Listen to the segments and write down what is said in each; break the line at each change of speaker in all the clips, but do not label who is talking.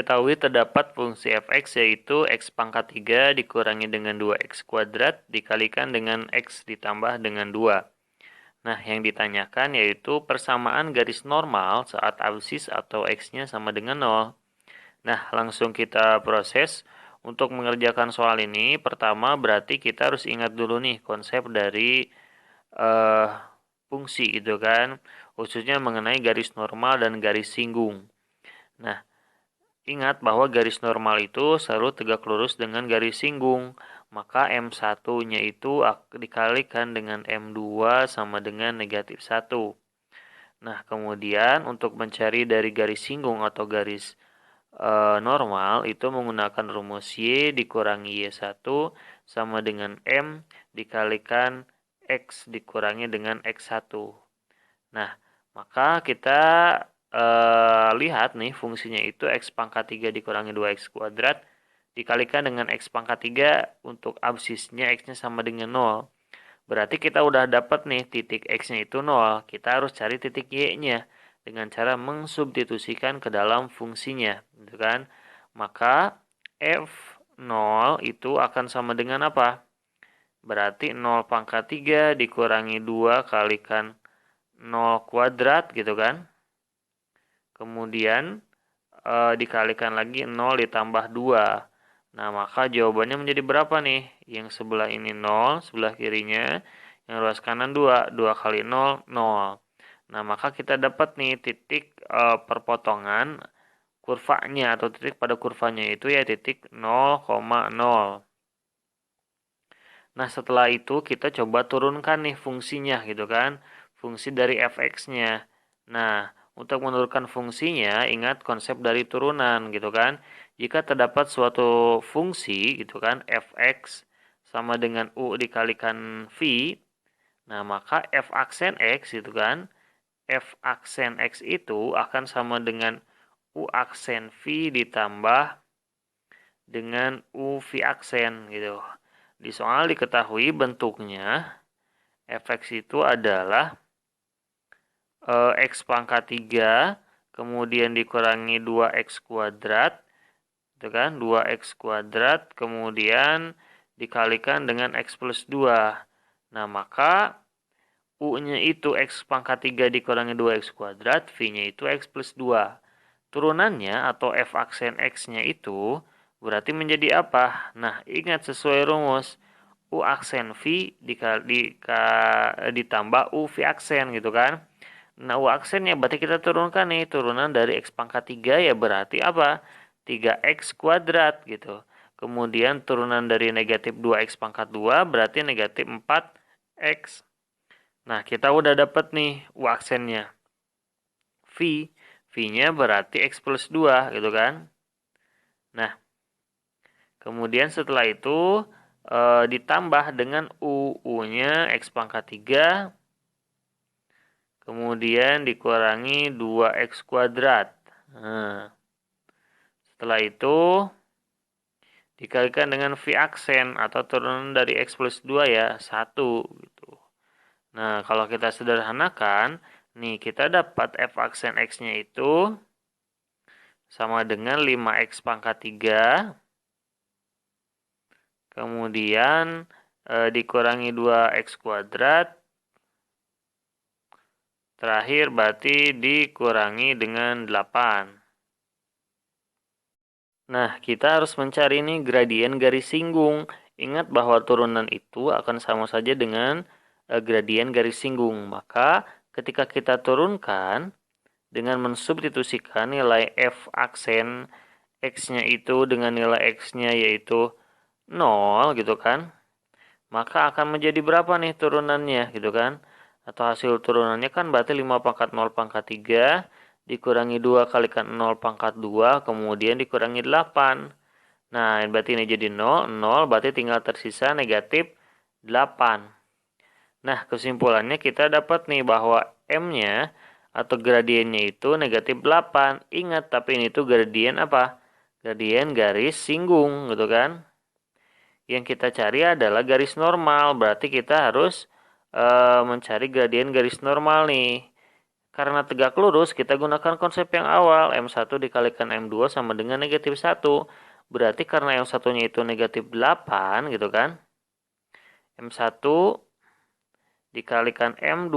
diketahui terdapat fungsi fx yaitu x pangkat 3 dikurangi dengan 2x kuadrat dikalikan dengan x ditambah dengan 2. Nah, yang ditanyakan yaitu persamaan garis normal saat absis atau x-nya sama dengan 0. Nah, langsung kita proses. Untuk mengerjakan soal ini, pertama berarti kita harus ingat dulu nih konsep dari eh, fungsi gitu kan, khususnya mengenai garis normal dan garis singgung. Nah, ingat bahwa garis normal itu selalu tegak lurus dengan garis singgung, maka M1-nya itu dikalikan dengan M2 sama dengan negatif 1. Nah, kemudian untuk mencari dari garis singgung atau garis normal itu menggunakan rumus Y dikurangi Y1 sama dengan M dikalikan X dikurangi dengan X1. Nah, maka kita lihat nih fungsinya itu X pangkat 3 dikurangi 2X kuadrat dikalikan dengan X pangkat 3 untuk absisnya X-nya sama dengan 0. Berarti kita udah dapat nih titik X-nya itu 0. Kita harus cari titik Y-nya dengan cara mensubstitusikan ke dalam fungsinya, gitu kan? Maka F0 itu akan sama dengan apa? Berarti 0 pangkat 3 dikurangi 2 kalikan 0 kuadrat gitu kan. Kemudian dikalikan lagi 0 ditambah 2. Nah, maka jawabannya menjadi berapa nih? Yang sebelah ini 0, sebelah kirinya. Yang ruas kanan 2. 2 kali 0, 0. Nah, maka kita dapat nih titik perpotongan kurvanya atau titik pada kurvanya itu ya titik 0,0. Nah, setelah itu kita coba turunkan nih fungsinya gitu kan. Fungsi dari fx-nya. Nah, untuk menurunkan fungsinya, ingat konsep dari turunan gitu kan. Jika terdapat suatu fungsi gitu kan, fx sama dengan u dikalikan v, nah maka f aksen x gitu kan, f aksen x itu akan sama dengan u aksen v ditambah dengan u v aksen gitu. Di soal diketahui bentuknya fx itu adalah x pangkat 3 kemudian dikurangi 2x kuadrat itu kan 2x kuadrat kemudian dikalikan dengan x plus 2. Nah, maka u-nya itu x pangkat 3 dikurangi 2x kuadrat, v-nya itu x plus 2. Turunannya atau f aksen x-nya itu berarti menjadi apa? Nah, ingat sesuai rumus u aksen v ditambah u v aksen gitu kan. Nah, u aksennya berarti kita turunkan nih, turunan dari x pangkat 3 ya berarti apa? 3x kuadrat gitu. Kemudian turunan dari negatif 2x pangkat 2 berarti negatif 4x. Nah, kita udah dapat nih u aksennya. V. V-nya berarti x plus 2 gitu kan. Nah, kemudian setelah itu ditambah dengan u-nya x pangkat 3 kemudian dikurangi 2x kuadrat. Nah, setelah itu dikalikan dengan v aksen atau turunan dari x plus 2 ya, 1 gitu. Nah, kalau kita sederhanakan, nih kita dapat f aksen x-nya itu sama dengan 5x pangkat 3 kemudian dikurangi 2x kuadrat terakhir berarti dikurangi dengan 8. Nah, kita harus mencari nih gradien garis singgung. Ingat bahwa turunan itu akan sama saja dengan gradien garis singgung. Maka ketika kita turunkan dengan mensubstitusikan nilai f aksen x-nya itu dengan nilai x-nya yaitu 0 gitu kan. Maka akan menjadi berapa nih turunannya gitu kan. Atau hasil turunannya kan berarti 5 pangkat 0 pangkat 3 dikurangi 2 kalikan 0 pangkat 2 kemudian dikurangi 8. Nah, berarti ini jadi 0, 0 berarti tinggal tersisa negatif 8. Nah, kesimpulannya kita dapat nih bahwa M-nya atau gradiennya itu negatif 8. Ingat, tapi ini tuh gradien apa? Gradien garis singgung gitu kan. Yang kita cari adalah garis normal, berarti kita harus mencari gradien garis normal nih. Karena tegak lurus, kita gunakan konsep yang awal. M1 dikalikan M2 sama dengan negatif 1. Berarti karena M1-nya itu negatif 8, gitu kan. M1 dikalikan M2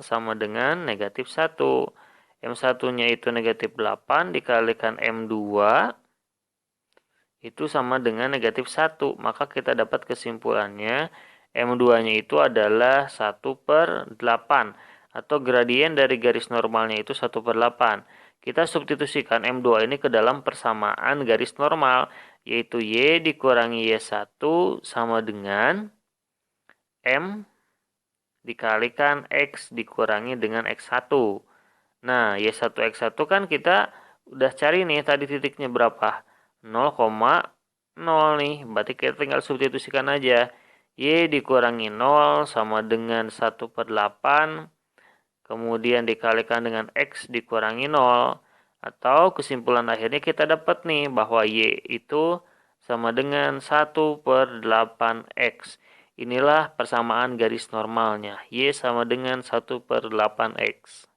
sama dengan negatif 1. M1-nya itu negatif 8 dikalikan M2 itu sama dengan negatif 1. Maka kita dapat kesimpulannya M2-nya itu adalah 1/8. Atau gradien dari garis normalnya itu 1/8. Kita substitusikan M2 ini ke dalam persamaan garis normal. Yaitu Y dikurangi Y1 sama dengan M dikalikan X dikurangi dengan X1. Nah, Y1 X1 kan kita udah cari nih tadi titiknya berapa? 0,0 nih. Berarti kita tinggal substitusikan aja. Y dikurangi 0 sama dengan 1/8. Kemudian dikalikan dengan X dikurangi 0. Atau kesimpulan akhirnya kita dapat nih bahwa Y itu sama dengan 1/8X. Inilah persamaan garis normalnya. Y sama dengan 1/8X.